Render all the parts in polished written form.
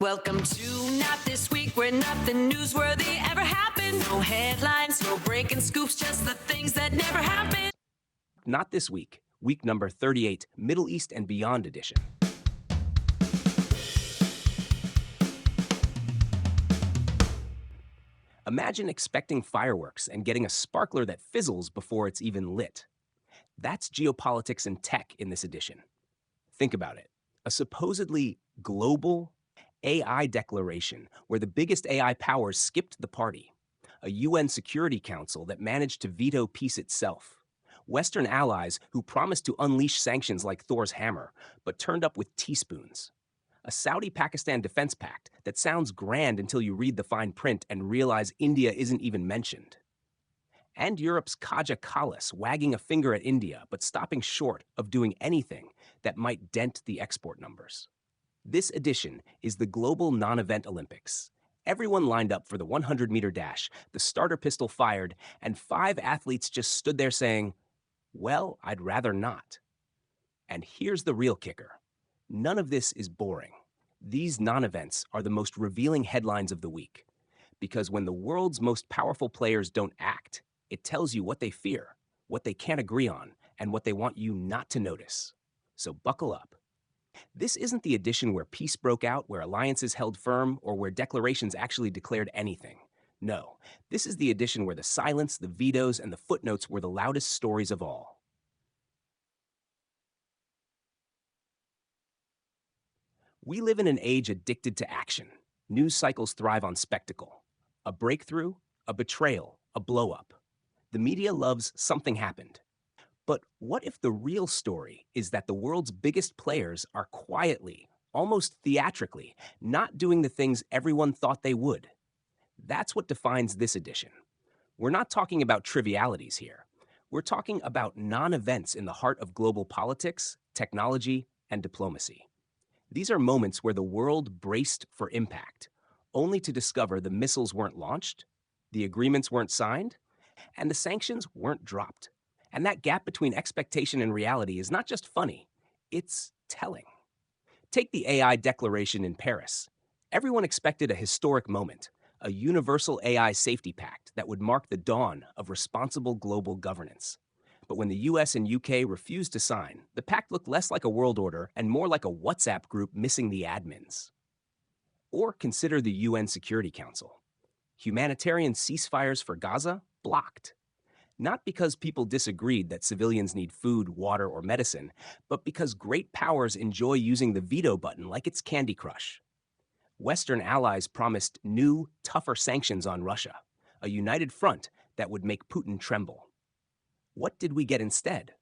Welcome to Not This Week, where nothing newsworthy ever happened. No headlines, no breaking scoops, just the things that never happened. Not This Week, week number 38, Middle East and Beyond edition. Imagine expecting fireworks and getting a sparkler that fizzles before it's even lit. That's geopolitics and tech in this edition. Think about it. A supposedly global AI declaration where the biggest AI powers skipped the party. A UN Security Council that managed to veto peace itself. Western allies who promised to unleash sanctions like Thor's hammer, but turned up with teaspoons. A Saudi-Pakistan defense pact that sounds grand until you read the fine print and realize India isn't even mentioned. And Europe's Kaja Kallas wagging a finger at India, but stopping short of doing anything that might dent the export numbers. This edition is the global non-event Olympics. Everyone lined up for the 100-meter dash, the starter pistol fired, and 5 athletes just stood there saying, well, I'd rather not. And here's the real kicker. None of this is boring. These non-events are the most revealing headlines of the week. Because when the world's most powerful players don't act, it tells you what they fear, what they can't agree on, and what they want you not to notice. So buckle up. This isn't the edition where peace broke out, where alliances held firm, or where declarations actually declared anything. No, this is the edition where the silence, the vetoes, and the footnotes were the loudest stories of all. We live in an age addicted to action. News cycles thrive on spectacle. A breakthrough, a betrayal, a blow-up. The media loves something happened. But what if the real story is that the world's biggest players are quietly, almost theatrically, not doing the things everyone thought they would? That's what defines this edition. We're not talking about trivialities here. We're talking about non-events in the heart of global politics, technology, and diplomacy. These are moments where the world braced for impact, only to discover the missiles weren't launched, the agreements weren't signed, and the sanctions weren't dropped. And that gap between expectation and reality is not just funny, it's telling. Take the AI declaration in Paris. Everyone expected a historic moment, a universal AI safety pact that would mark the dawn of responsible global governance. But when the US and UK refused to sign, the pact looked less like a world order and more like a WhatsApp group missing the admins. Or consider the UN Security Council. Humanitarian ceasefires for Gaza blocked. Not because people disagreed that civilians need food, water, or medicine, but because great powers enjoy using the veto button like it's Candy Crush. Western allies promised new, tougher sanctions on Russia, a united front that would make Putin tremble. What did we get instead?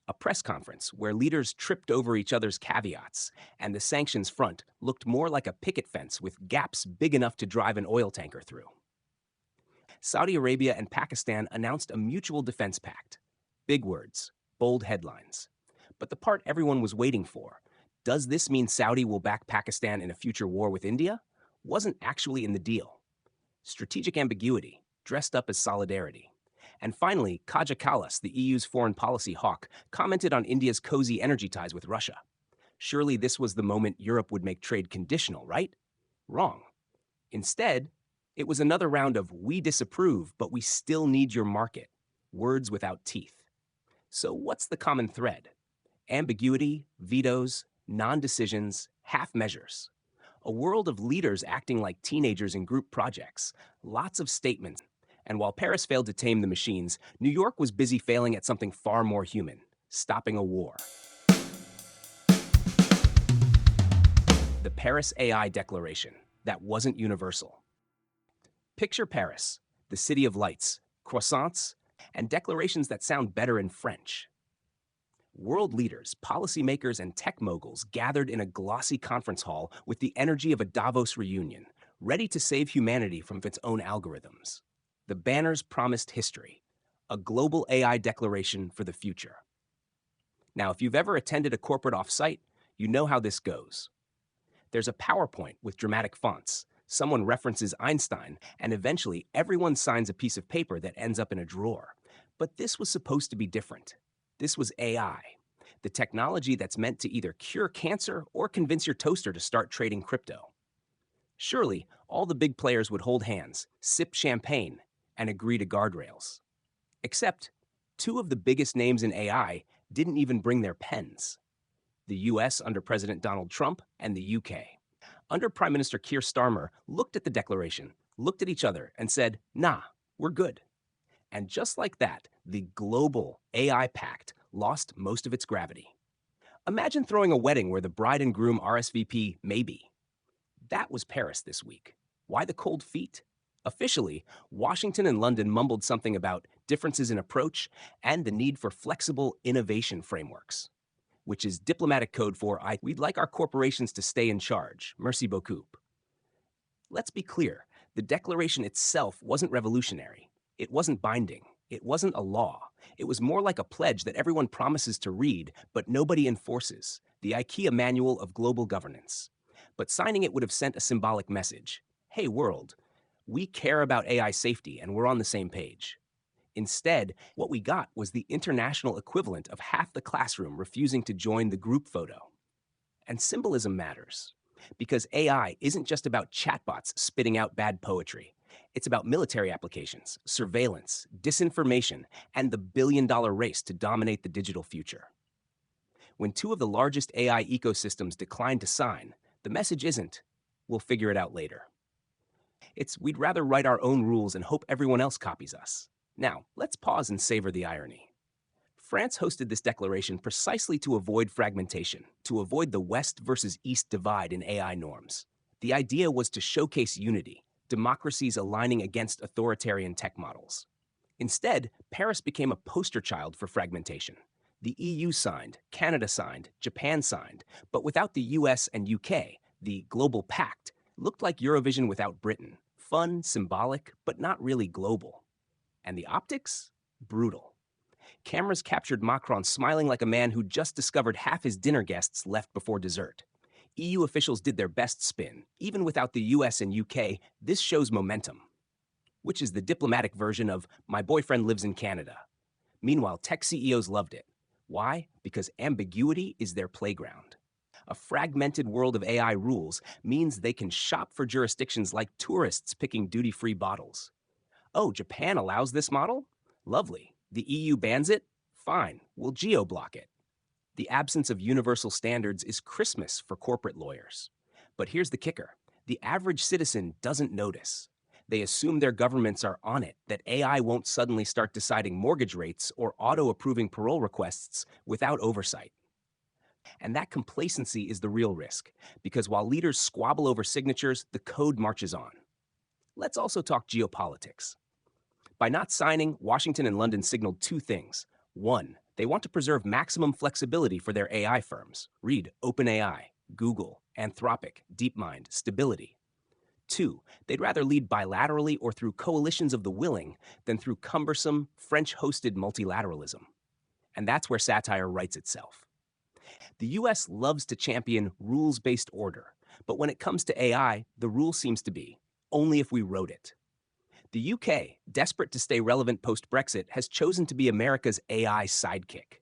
A press conference where leaders tripped over each other's caveats, and the sanctions front looked more like a picket fence with gaps big enough to drive an oil tanker through. Saudi Arabia and Pakistan announced a mutual defense pact. Big words, bold headlines. But the part everyone was waiting for, does this mean Saudi will back Pakistan in a future war with India, wasn't actually in the deal. Strategic ambiguity, dressed up as solidarity. And finally, Kaja Kallas, the EU's foreign policy hawk, commented on India's cozy energy ties with Russia. Surely this was the moment Europe would make trade conditional, right? Wrong. Instead, it was another round of "we disapprove, but we still need your market," words without teeth. So what's the common thread? Ambiguity, vetoes, non-decisions, half measures. A world of leaders acting like teenagers in group projects, lots of statements. And while Paris failed to tame the machines, New York was busy failing at something far more human, stopping a war. The Paris AI Declaration, that wasn't universal. Picture Paris, the city of lights, croissants, and declarations that sound better in French. World leaders, policymakers, and tech moguls gathered in a glossy conference hall with the energy of a Davos reunion, ready to save humanity from its own algorithms. The banners promised history, a global AI declaration for the future. Now, if you've ever attended a corporate offsite, you know how this goes. There's a PowerPoint with dramatic fonts. Someone references Einstein, and eventually everyone signs a piece of paper that ends up in a drawer. But this was supposed to be different. This was AI, the technology that's meant to either cure cancer or convince your toaster to start trading crypto. Surely, all the big players would hold hands, sip champagne, and agree to guardrails. Except, two of the biggest names in AI didn't even bring their pens. The US under President Donald Trump and the UK. Under Prime Minister Keir Starmer looked at the declaration, looked at each other, and said, nah, we're good. And just like that, the global AI pact lost most of its gravity. Imagine throwing a wedding where the bride and groom RSVP maybe. That was Paris this week. Why the cold feet? Officially, Washington and London mumbled something about differences in approach and the need for flexible innovation frameworks, which is diplomatic code for we'd like our corporations to stay in charge. Merci beaucoup. Let's be clear, the declaration itself wasn't revolutionary. It wasn't binding. It wasn't a law. It was more like a pledge that everyone promises to read, but nobody enforces, the IKEA Manual of Global Governance. But signing it would have sent a symbolic message. Hey, world, we care about AI safety and we're on the same page. Instead, what we got was the international equivalent of half the classroom refusing to join the group photo. And symbolism matters, because AI isn't just about chatbots spitting out bad poetry. It's about military applications, surveillance, disinformation, and the billion-dollar race to dominate the digital future. When two of the largest AI ecosystems decline to sign, the message isn't, we'll figure it out later. It's, we'd rather write our own rules and hope everyone else copies us. Now, let's pause and savor the irony. France hosted this declaration precisely to avoid fragmentation, to avoid the West versus East divide in AI norms. The idea was to showcase unity, democracies aligning against authoritarian tech models. Instead, Paris became a poster child for fragmentation. The EU signed, Canada signed, Japan signed, but without the US and UK, the global pact looked like Eurovision without Britain. Fun, symbolic, but not really global. And the optics? Brutal. Cameras captured Macron smiling like a man who just discovered half his dinner guests left before dessert. EU officials did their best spin. Even without the US and UK, this shows momentum, which is the diplomatic version of my boyfriend lives in Canada. Meanwhile, tech CEOs loved it. Why? Because ambiguity is their playground. A fragmented world of AI rules means they can shop for jurisdictions like tourists picking duty-free bottles. Oh, Japan allows this model? Lovely. The EU bans it? Fine, we'll geo-block it. The absence of universal standards is Christmas for corporate lawyers. But here's the kicker. The average citizen doesn't notice. They assume their governments are on it, that AI won't suddenly start deciding mortgage rates or auto-approving parole requests without oversight. And that complacency is the real risk, because while leaders squabble over signatures, the code marches on. Let's also talk geopolitics. By not signing, Washington and London signaled two things. One, they want to preserve maximum flexibility for their AI firms. Read OpenAI, Google, Anthropic, DeepMind, Stability. Two, they'd rather lead bilaterally or through coalitions of the willing than through cumbersome, French-hosted multilateralism. And that's where satire writes itself. The US loves to champion rules-based order, but when it comes to AI, the rule seems to be only if we wrote it. The UK, desperate to stay relevant post-Brexit, has chosen to be America's AI sidekick.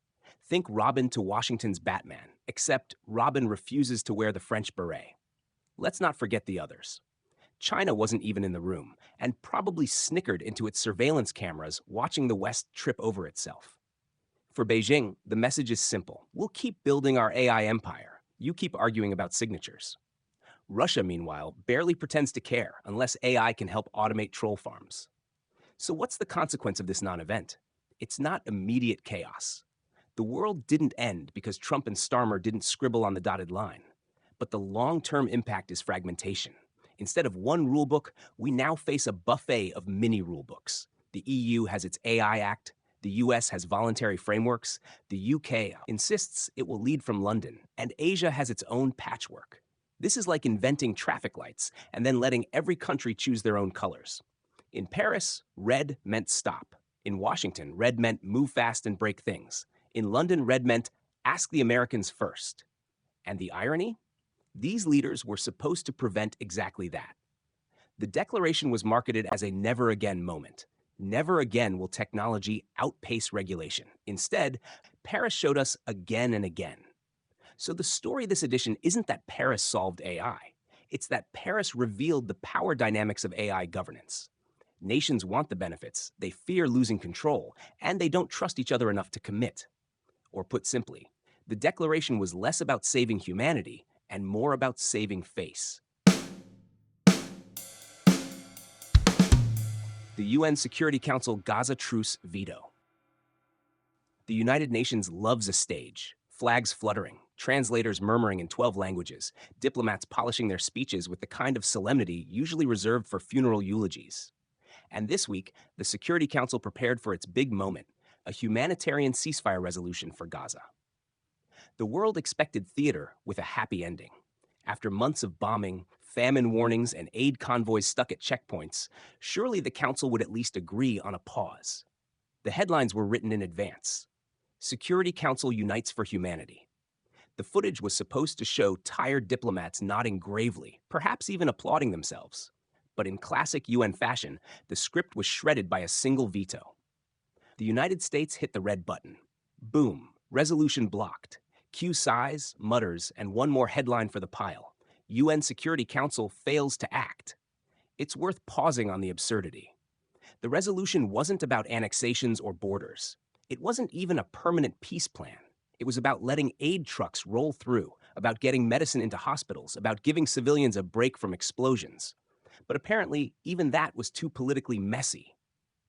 Think Robin to Washington's Batman, except Robin refuses to wear the French beret. Let's not forget the others. China wasn't even in the room, and probably snickered into its surveillance cameras watching the West trip over itself. For Beijing, the message is simple. We'll keep building our AI empire. You keep arguing about signatures. Russia, meanwhile, barely pretends to care unless AI can help automate troll farms. So what's the consequence of this non-event? It's not immediate chaos. The world didn't end because Trump and Starmer didn't scribble on the dotted line. But the long-term impact is fragmentation. Instead of one rulebook, we now face a buffet of mini rulebooks. The EU has its AI Act, the US has voluntary frameworks, the UK insists it will lead from London, and Asia has its own patchwork. This is like inventing traffic lights and then letting every country choose their own colors. In Paris, red meant stop. In Washington, red meant move fast and break things. In London, red meant ask the Americans first. And the irony? These leaders were supposed to prevent exactly that. The declaration was marketed as a never again moment. Never again will technology outpace regulation. Instead, Paris showed us again and again. So the story this edition isn't that Paris solved AI. It's that Paris revealed the power dynamics of AI governance. Nations want the benefits, they fear losing control, and they don't trust each other enough to commit. Or put simply, the declaration was less about saving humanity and more about saving face. The UN Security Council Gaza truce veto. The United Nations loves a stage, flags fluttering, translators murmuring in 12 languages, diplomats polishing their speeches with the kind of solemnity usually reserved for funeral eulogies. And this week, the Security Council prepared for its big moment, a humanitarian ceasefire resolution for Gaza. The world expected theater with a happy ending. After months of bombing, famine warnings, and aid convoys stuck at checkpoints, surely the Council would at least agree on a pause. The headlines were written in advance. Security Council unites for humanity. The footage was supposed to show tired diplomats nodding gravely, perhaps even applauding themselves. But in classic UN fashion, the script was shredded by a single veto. The United States hit the red button. Boom, resolution blocked. Cue sighs, mutters, and one more headline for the pile. UN Security Council fails to act. It's worth pausing on the absurdity. The resolution wasn't about annexations or borders. It wasn't even a permanent peace plan. It was about letting aid trucks roll through, about getting medicine into hospitals, about giving civilians a break from explosions. But apparently, even that was too politically messy.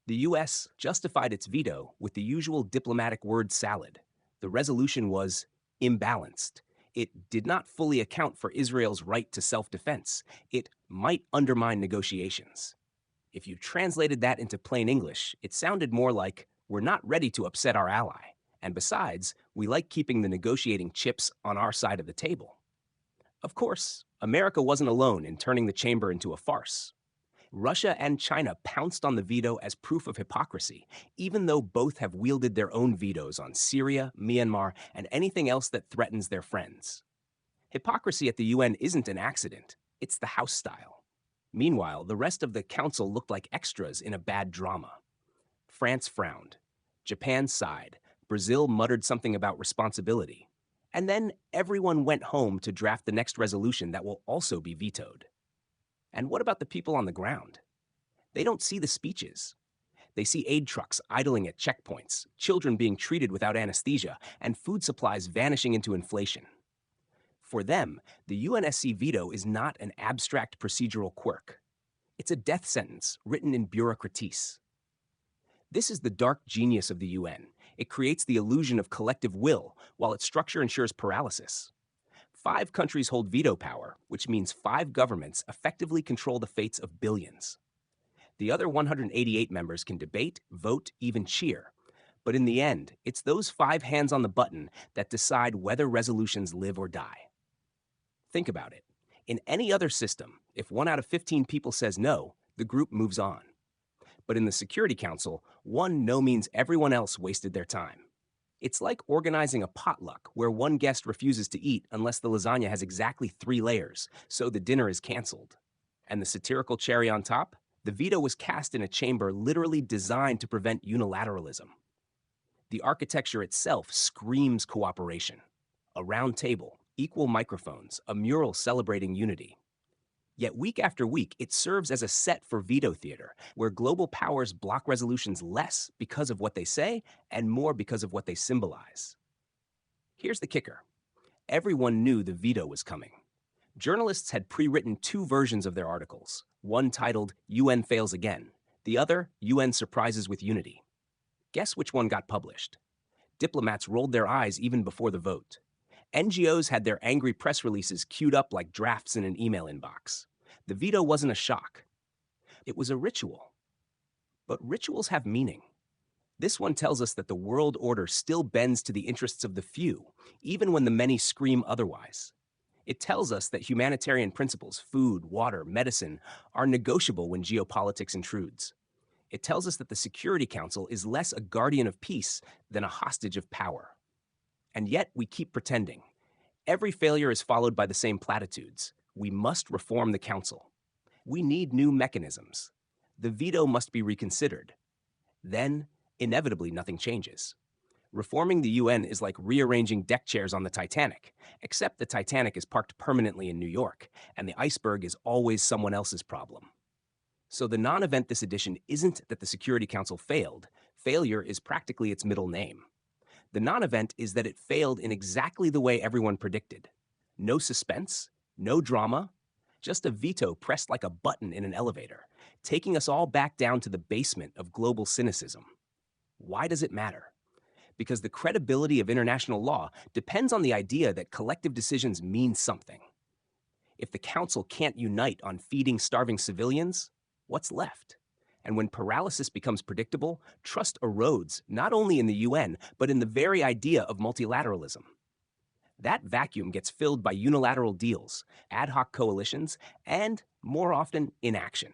The US justified its veto with the usual diplomatic word salad. The resolution was imbalanced. It did not fully account for Israel's right to self-defense. It might undermine negotiations. If you translated that into plain English, it sounded more like, we're not ready to upset our ally. And besides, we like keeping the negotiating chips on our side of the table. Of course, America wasn't alone in turning the chamber into a farce. Russia and China pounced on the veto as proof of hypocrisy, even though both have wielded their own vetoes on Syria, Myanmar, and anything else that threatens their friends. Hypocrisy at the UN isn't an accident, it's the house style. Meanwhile, the rest of the council looked like extras in a bad drama. France frowned. Japan sighed. Brazil muttered something about responsibility. And then everyone went home to draft the next resolution that will also be vetoed. And what about the people on the ground? They don't see the speeches. They see aid trucks idling at checkpoints, children being treated without anesthesia, and food supplies vanishing into inflation. For them, the UNSC veto is not an abstract procedural quirk. It's a death sentence written in bureaucratese. This is the dark genius of the UN. It creates the illusion of collective will, while its structure ensures paralysis. 5 countries hold veto power, which means 5 governments effectively control the fates of billions. The other 188 members can debate, vote, even cheer. But in the end, it's those 5 hands on the button that decide whether resolutions live or die. Think about it. In any other system, if 1 out of 15 people says no, the group moves on. But in the Security Council, 1 no means everyone else wasted their time. It's like organizing a potluck where 1 guest refuses to eat unless the lasagna has exactly 3 layers, so the dinner is canceled. And the satirical cherry on top? The veto was cast in a chamber literally designed to prevent unilateralism. The architecture itself screams cooperation. A round table, equal microphones, a mural celebrating unity. Yet week after week, it serves as a set for veto theater, where global powers block resolutions less because of what they say and more because of what they symbolize. Here's the kicker. Everyone knew the veto was coming. Journalists had pre-written 2 versions of their articles, one titled UN Fails Again, the other UN Surprises with Unity. Guess which one got published? Diplomats rolled their eyes even before the vote. NGOs had their angry press releases queued up like drafts in an email inbox. The veto wasn't a shock. It was a ritual. But rituals have meaning. This one tells us that the world order still bends to the interests of the few, even when the many scream otherwise. It tells us that humanitarian principles, food, water, medicine, are negotiable when geopolitics intrudes. It tells us that the Security Council is less a guardian of peace than a hostage of power. And yet we keep pretending. Every failure is followed by the same platitudes. We must reform the Council. We need new mechanisms. The veto must be reconsidered. Then, inevitably, nothing changes. Reforming the UN is like rearranging deck chairs on the Titanic, except the Titanic is parked permanently in New York, and the iceberg is always someone else's problem. So the non-event this edition isn't that the Security Council failed. Failure is practically its middle name. The non-event is that it failed in exactly the way everyone predicted. No suspense, no drama, just a veto pressed like a button in an elevator, taking us all back down to the basement of global cynicism. Why does it matter? Because the credibility of international law depends on the idea that collective decisions mean something. If the Council can't unite on feeding starving civilians, what's left? And when paralysis becomes predictable, trust erodes not only in the UN, but in the very idea of multilateralism. That vacuum gets filled by unilateral deals, ad hoc coalitions, and, more often, inaction.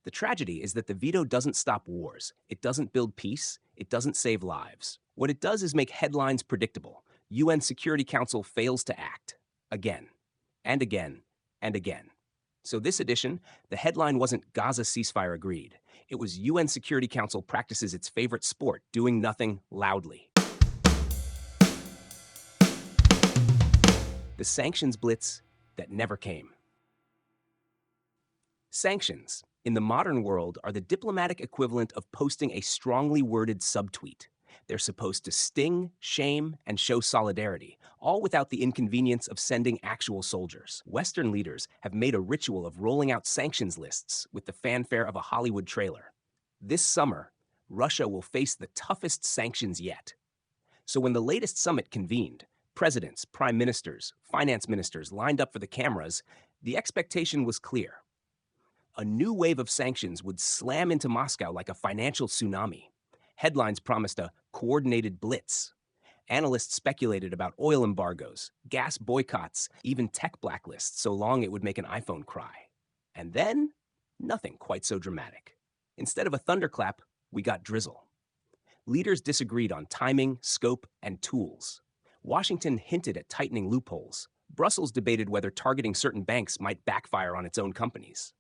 The tragedy is that the veto doesn't stop wars, it doesn't build peace, it doesn't save lives. What it does is make headlines predictable. UN Security Council fails to act. Again, and again, and again. So this edition, the headline wasn't Gaza ceasefire agreed. It was UN Security Council practices its favorite sport, doing nothing loudly. The sanctions blitz that never came. Sanctions, in the modern world, are the diplomatic equivalent of posting a strongly worded subtweet. They're supposed to sting, shame, and show solidarity, all without the inconvenience of sending actual soldiers. Western leaders have made a ritual of rolling out sanctions lists with the fanfare of a Hollywood trailer. This summer, Russia will face the toughest sanctions yet. So when the latest summit convened, presidents, prime ministers, finance ministers lined up for the cameras, the expectation was clear. A new wave of sanctions would slam into Moscow like a financial tsunami. Headlines promised a coordinated blitz. Analysts speculated about oil embargoes, gas boycotts, even tech blacklists, so long it would make an iPhone cry. And then, nothing quite so dramatic. Instead of a thunderclap, we got drizzle. Leaders disagreed on timing, scope, and tools. Washington hinted at tightening loopholes. Brussels debated whether targeting certain banks might backfire on its own companies.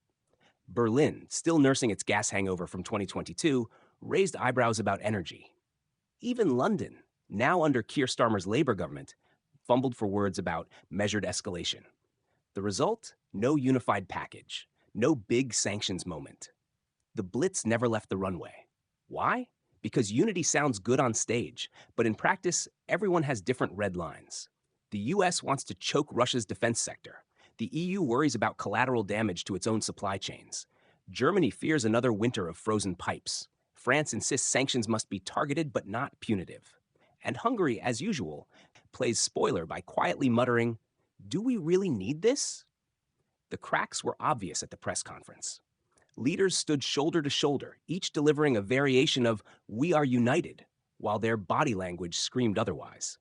Berlin, still nursing its gas hangover from 2022, raised eyebrows about energy. Even London, now under Keir Starmer's Labour government, fumbled for words about measured escalation. The result? No unified package. No big sanctions moment. The blitz never left the runway. Why? Because unity sounds good on stage, but in practice, everyone has different red lines. The US wants to choke Russia's defense sector. The EU worries about collateral damage to its own supply chains. Germany fears another winter of frozen pipes. France insists sanctions must be targeted but not punitive. And Hungary, as usual, plays spoiler by quietly muttering, "Do we really need this?" The cracks were obvious at the press conference. Leaders stood shoulder to shoulder, each delivering a variation of "We are united," while their body language screamed otherwise.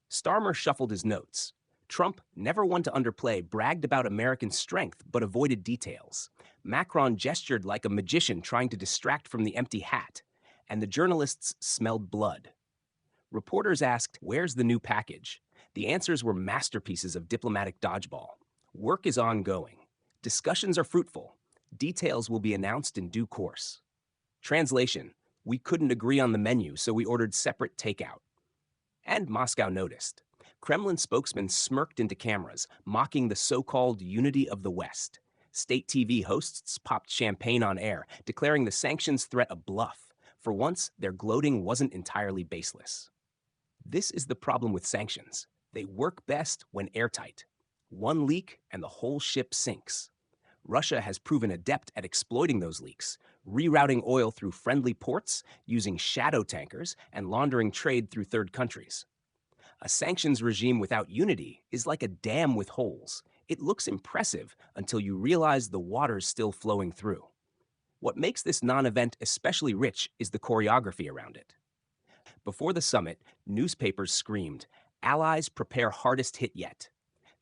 Starmer shuffled his notes. Trump, never one to underplay, bragged about American strength but avoided details. Macron gestured like a magician trying to distract from the empty hat. And the journalists smelled blood. Reporters asked, "Where's the new package?" The answers were masterpieces of diplomatic dodgeball. Work is ongoing. Discussions are fruitful. Details will be announced in due course. Translation: we couldn't agree on the menu, so we ordered separate takeout. And Moscow noticed. Kremlin spokesmen smirked into cameras, mocking the so-called unity of the West. State TV hosts popped champagne on air, declaring the sanctions threat a bluff. For once, their gloating wasn't entirely baseless. This is the problem with sanctions. They work best when airtight. One leak and the whole ship sinks. Russia has proven adept at exploiting those leaks, rerouting oil through friendly ports, using shadow tankers, and laundering trade through third countries. A sanctions regime without unity is like a dam with holes. It looks impressive until you realize the water's still flowing through. What makes this non-event especially rich is the choreography around it. Before the summit, newspapers screamed, "Allies prepare hardest hit yet."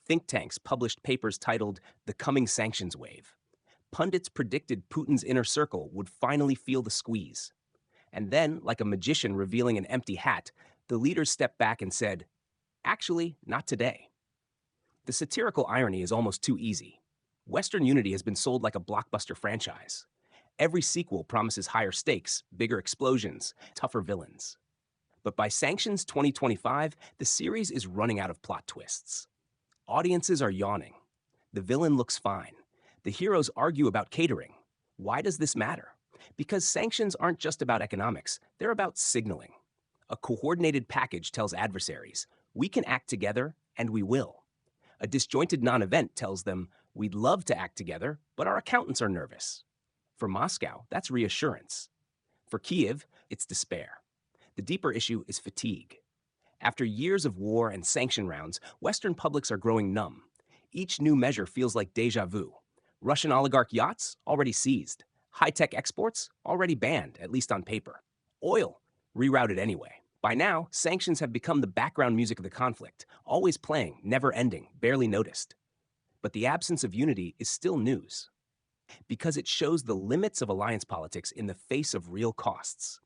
Think tanks published papers titled "The Coming Sanctions Wave." Pundits predicted Putin's inner circle would finally feel the squeeze. And then, like a magician revealing an empty hat, the leaders stepped back and said, "Actually, not today." The satirical irony is almost too easy. Western unity has been sold like a blockbuster franchise. Every sequel promises higher stakes, bigger explosions, tougher villains. But by Sanctions 2025, the series is running out of plot twists. Audiences are yawning. The villain looks fine. The heroes argue about catering. Why does this matter? Because sanctions aren't just about economics, they're about signaling. A coordinated package tells adversaries, we can act together, and we will. A disjointed non-event tells them, we'd love to act together, but our accountants are nervous. For Moscow, that's reassurance. For Kyiv, it's despair. The deeper issue is fatigue. After years of war and sanction rounds, Western publics are growing numb. Each new measure feels like déjà vu. Russian oligarch yachts, already seized. High-tech exports, already banned, at least on paper. Oil, rerouted anyway. By now, sanctions have become the background music of the conflict, always playing, never ending, barely noticed. But the absence of unity is still news, because it shows the limits of alliance politics in the face of real costs.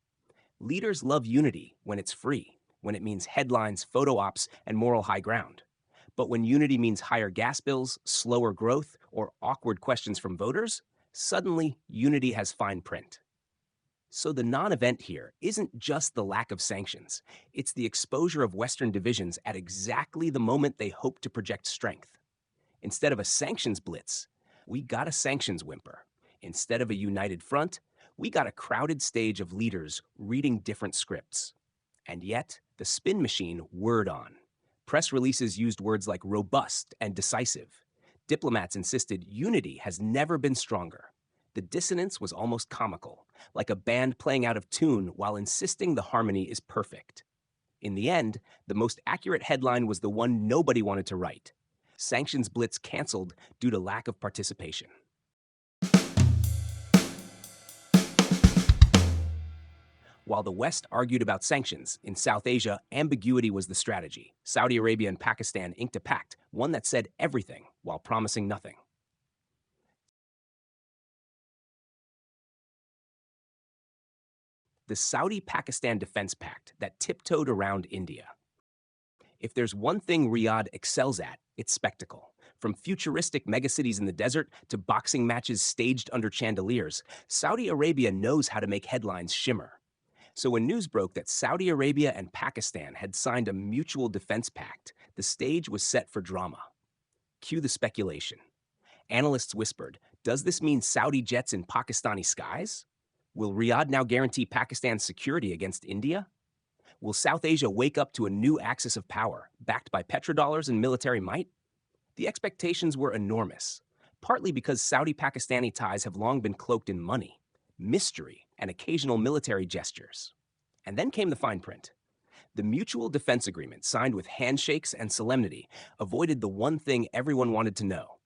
Leaders love unity when it's free, when it means headlines, photo ops, and moral high ground. But when unity means higher gas bills, slower growth, or awkward questions from voters, suddenly unity has fine print. So the non-event here isn't just the lack of sanctions, it's the exposure of Western divisions at exactly the moment they hope to project strength. Instead of a sanctions blitz, we got a sanctions whimper. Instead of a united front, we got a crowded stage of leaders reading different scripts. And yet, the spin machine whirred on. Press releases used words like robust and decisive. Diplomats insisted unity has never been stronger. The dissonance was almost comical, like a band playing out of tune while insisting the harmony is perfect. In the end, the most accurate headline was the one nobody wanted to write. Sanctions blitz canceled due to lack of participation. While the West argued about sanctions, in South Asia, ambiguity was the strategy. Saudi Arabia and Pakistan inked a pact, one that said everything while promising nothing. The Saudi-Pakistan Defense Pact that tiptoed around India. If there's one thing Riyadh excels at, it's spectacle. From futuristic megacities in the desert to boxing matches staged under chandeliers, Saudi Arabia knows how to make headlines shimmer. So when news broke that Saudi Arabia and Pakistan had signed a mutual defense pact, the stage was set for drama. Cue the speculation. Analysts whispered, does this mean Saudi jets in Pakistani skies? Will Riyadh now guarantee Pakistan's security against India? Will South Asia wake up to a new axis of power, backed by petrodollars and military might? The expectations were enormous, partly because Saudi-Pakistani ties have long been cloaked in money, mystery, and occasional military gestures. And then came the fine print. The mutual defense agreement, signed with handshakes and solemnity, avoided the one thing everyone wanted to know.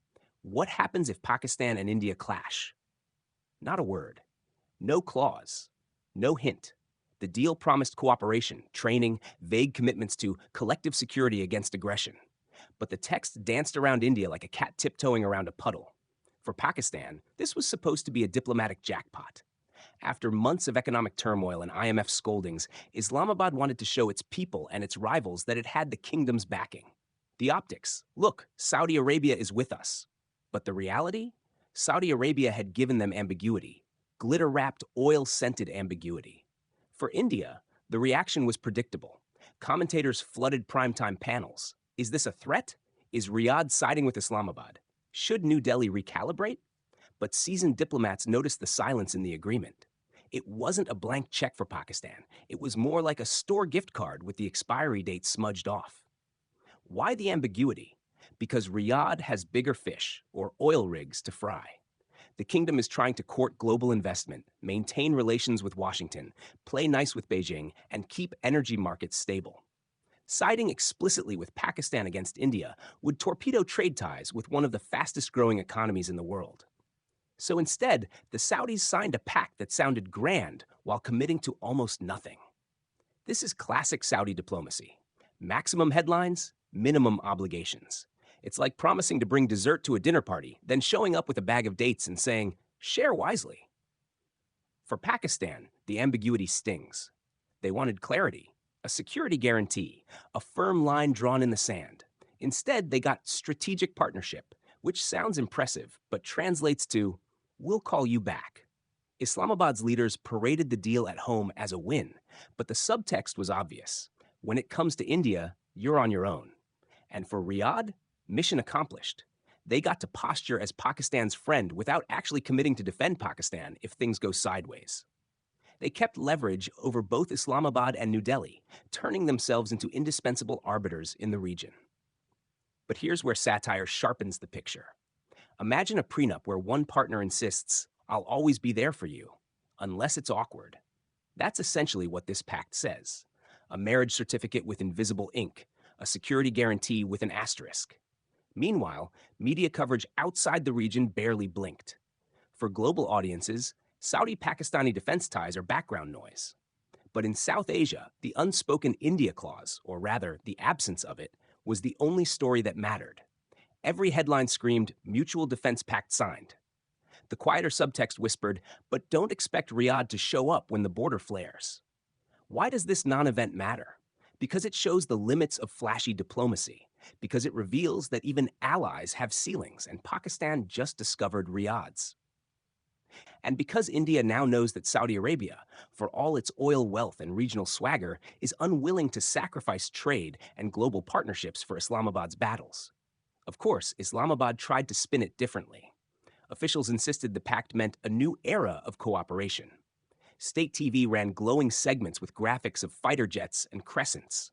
What happens if Pakistan and India clash? Not a word. No clause. No hint. The deal promised cooperation, training, vague commitments to collective security against aggression. But the text danced around India like a cat tiptoeing around a puddle. For Pakistan, this was supposed to be a diplomatic jackpot. After months of economic turmoil and IMF scoldings, Islamabad wanted to show its people and its rivals that it had the kingdom's backing. The optics, look, Saudi Arabia is with us. But the reality? Saudi Arabia had given them ambiguity, glitter-wrapped, oil-scented ambiguity. For India, the reaction was predictable. Commentators flooded primetime panels. Is this a threat? Is Riyadh siding with Islamabad? Should New Delhi recalibrate? But seasoned diplomats noticed the silence in the agreement. It wasn't a blank check for Pakistan. It was more like a store gift card with the expiry date smudged off. Why the ambiguity? Because Riyadh has bigger fish, or oil rigs, to fry. The kingdom is trying to court global investment, maintain relations with Washington, play nice with Beijing, and keep energy markets stable. Siding explicitly with Pakistan against India would torpedo trade ties with one of the fastest-growing economies in the world. So instead, the Saudis signed a pact that sounded grand while committing to almost nothing. This is classic Saudi diplomacy. Maximum headlines, minimum obligations. It's like promising to bring dessert to a dinner party, then showing up with a bag of dates and saying, share wisely. For Pakistan, the ambiguity stings. They wanted clarity, a security guarantee, a firm line drawn in the sand. Instead, they got strategic partnership, which sounds impressive, but translates to, we'll call you back. Islamabad's leaders paraded the deal at home as a win, but the subtext was obvious. When it comes to India, you're on your own. And for Riyadh, mission accomplished. They got to posture as Pakistan's friend without actually committing to defend Pakistan if things go sideways. They kept leverage over both Islamabad and New Delhi, turning themselves into indispensable arbiters in the region. But here's where satire sharpens the picture. Imagine a prenup where one partner insists, "I'll always be there for you," unless it's awkward. That's essentially what this pact says. A marriage certificate with invisible ink, a security guarantee with an asterisk. Meanwhile, media coverage outside the region barely blinked. For global audiences, Saudi-Pakistani defense ties are background noise. But in South Asia, the unspoken India clause, or rather, the absence of it, was the only story that mattered. Every headline screamed, "Mutual Defense Pact signed." The quieter subtext whispered, "But don't expect Riyadh to show up when the border flares." Why does this non-event matter? Because it shows the limits of flashy diplomacy, because it reveals that even allies have ceilings, and Pakistan just discovered Riyadh's. And because India now knows that Saudi Arabia, for all its oil wealth and regional swagger, is unwilling to sacrifice trade and global partnerships for Islamabad's battles. Of course, Islamabad tried to spin it differently. Officials insisted the pact meant a new era of cooperation. State TV ran glowing segments with graphics of fighter jets and crescents.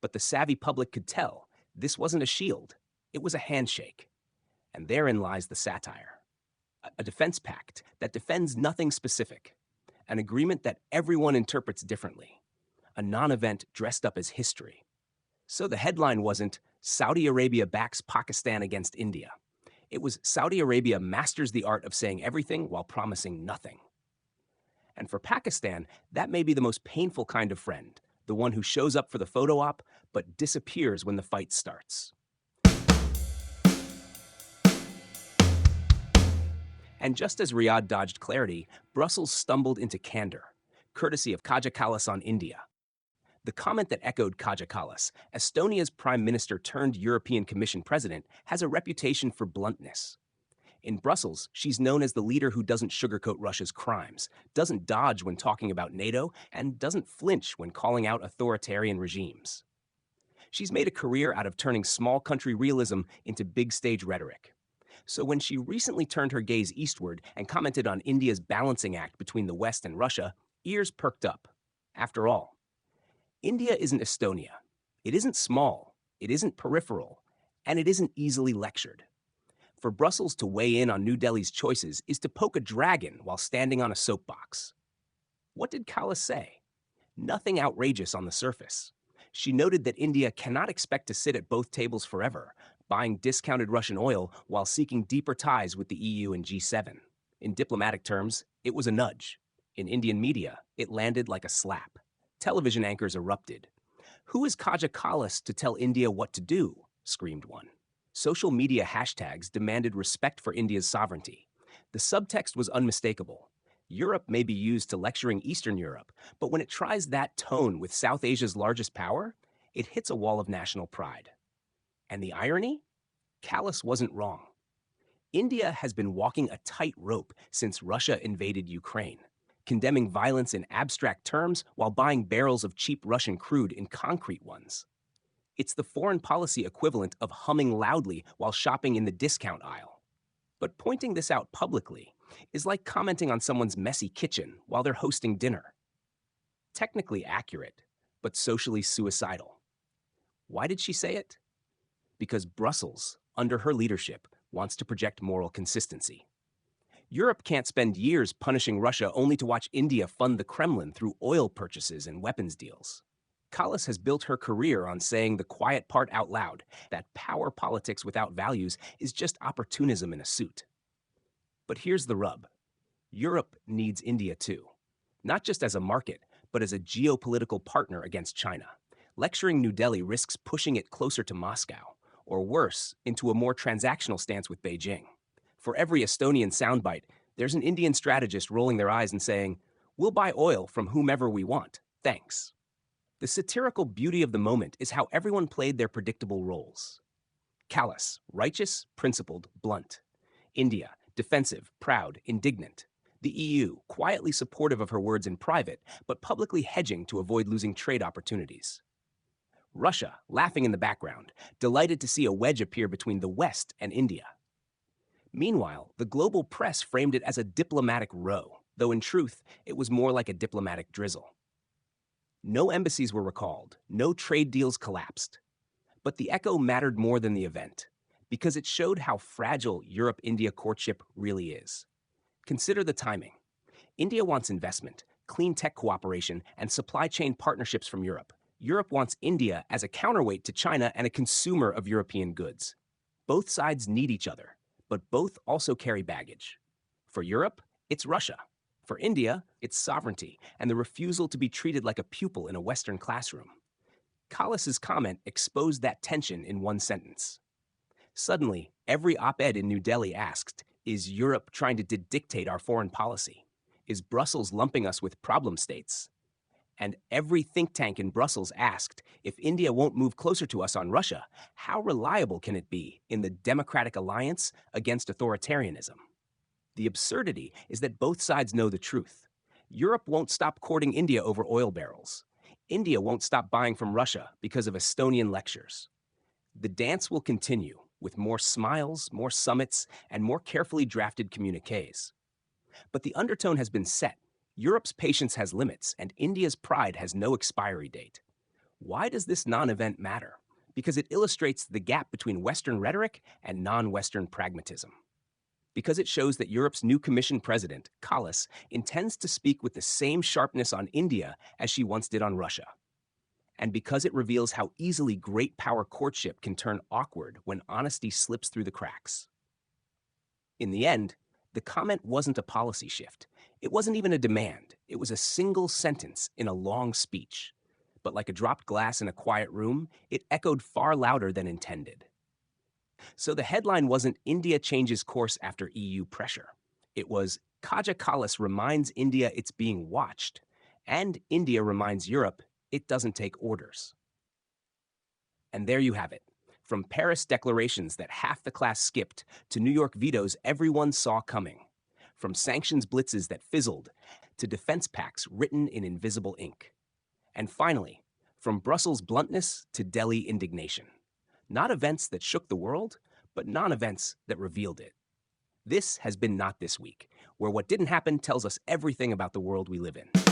But the savvy public could tell this wasn't a shield, it was a handshake. And therein lies the satire. A defense pact that defends nothing specific. An agreement that everyone interprets differently. A non-event dressed up as history. So the headline wasn't, "Saudi Arabia backs Pakistan against India." It was, "Saudi Arabia masters the art of saying everything while promising nothing." And for Pakistan, that may be the most painful kind of friend, the one who shows up for the photo op but disappears when the fight starts. And just as Riyadh dodged clarity, Brussels stumbled into candor, courtesy of Kaja Kallas on India. The comment that echoed Kaja Kallas, Estonia's prime minister turned European Commission president, has a reputation for bluntness. In Brussels, she's known as the leader who doesn't sugarcoat Russia's crimes, doesn't dodge when talking about NATO, and doesn't flinch when calling out authoritarian regimes. She's made a career out of turning small country realism into big stage rhetoric. So when she recently turned her gaze eastward and commented on India's balancing act between the West and Russia, ears perked up. After all, India isn't Estonia. It isn't small, it isn't peripheral, and it isn't easily lectured. For Brussels to weigh in on New Delhi's choices is to poke a dragon while standing on a soapbox. What did Kallas say? Nothing outrageous on the surface. She noted that India cannot expect to sit at both tables forever, buying discounted Russian oil while seeking deeper ties with the EU and G7. In diplomatic terms, it was a nudge. In Indian media, it landed like a slap. Television anchors erupted. "Who is Kaja Kallas to tell India what to do?" screamed one. Social media hashtags demanded respect for India's sovereignty. The subtext was unmistakable. Europe may be used to lecturing Eastern Europe, but when it tries that tone with South Asia's largest power, it hits a wall of national pride. And the irony? Kallas wasn't wrong. India has been walking a tight rope since Russia invaded Ukraine, condemning violence in abstract terms while buying barrels of cheap Russian crude in concrete ones. It's the foreign policy equivalent of humming loudly while shopping in the discount aisle. But pointing this out publicly is like commenting on someone's messy kitchen while they're hosting dinner. Technically accurate, but socially suicidal. Why did she say it? Because Brussels, under her leadership, wants to project moral consistency. Europe can't spend years punishing Russia only to watch India fund the Kremlin through oil purchases and weapons deals. Kallas has built her career on saying the quiet part out loud, that power politics without values is just opportunism in a suit. But here's the rub. Europe needs India too. Not just as a market, but as a geopolitical partner against China. Lecturing New Delhi risks pushing it closer to Moscow, or worse, into a more transactional stance with Beijing. For every Estonian soundbite, there's an Indian strategist rolling their eyes and saying, "We'll buy oil from whomever we want, thanks." The satirical beauty of the moment is how everyone played their predictable roles. Kallas, righteous, principled, blunt. India, defensive, proud, indignant. The EU, quietly supportive of her words in private, but publicly hedging to avoid losing trade opportunities. Russia, laughing in the background, delighted to see a wedge appear between the West and India. Meanwhile, the global press framed it as a diplomatic row, though in truth, it was more like a diplomatic drizzle. No embassies were recalled, no trade deals collapsed. But the echo mattered more than the event, because it showed how fragile Europe-India courtship really is. Consider the timing. India wants investment, clean tech cooperation, and supply chain partnerships from Europe. Europe wants India as a counterweight to China and a consumer of European goods. Both sides need each other, but both also carry baggage. For Europe, it's Russia. For India, it's sovereignty and the refusal to be treated like a pupil in a Western classroom. Kallas's comment exposed that tension in one sentence. Suddenly, every op-ed in New Delhi asked, is Europe trying to dictate our foreign policy? Is Brussels lumping us with problem states? And every think tank in Brussels asked, if India won't move closer to us on Russia, how reliable can it be in the democratic alliance against authoritarianism? The absurdity is that both sides know the truth. Europe won't stop courting India over oil barrels. India won't stop buying from Russia because of Estonian lectures. The dance will continue with more smiles, more summits, and more carefully drafted communiques. But the undertone has been set. Europe's patience has limits, and India's pride has no expiry date. Why does this non-event matter? Because it illustrates the gap between Western rhetoric and non-Western pragmatism. Because it shows that Europe's new Commission president, Kallas, intends to speak with the same sharpness on India as she once did on Russia. And because it reveals how easily great power courtship can turn awkward when honesty slips through the cracks. In the end, the comment wasn't a policy shift. It wasn't even a demand. It was a single sentence in a long speech. But like a dropped glass in a quiet room, it echoed far louder than intended. So the headline wasn't India changes course after EU pressure. It was Kaja Kallas reminds India it's being watched, and India reminds Europe it doesn't take orders. And there you have it. From Paris declarations that half the class skipped to New York vetoes everyone saw coming. From sanctions blitzes that fizzled to defense pacts written in invisible ink. And finally, from Brussels bluntness to Delhi indignation. Not events that shook the world, but non-events that revealed it. This has been Not This Week, where what didn't happen tells us everything about the world we live in.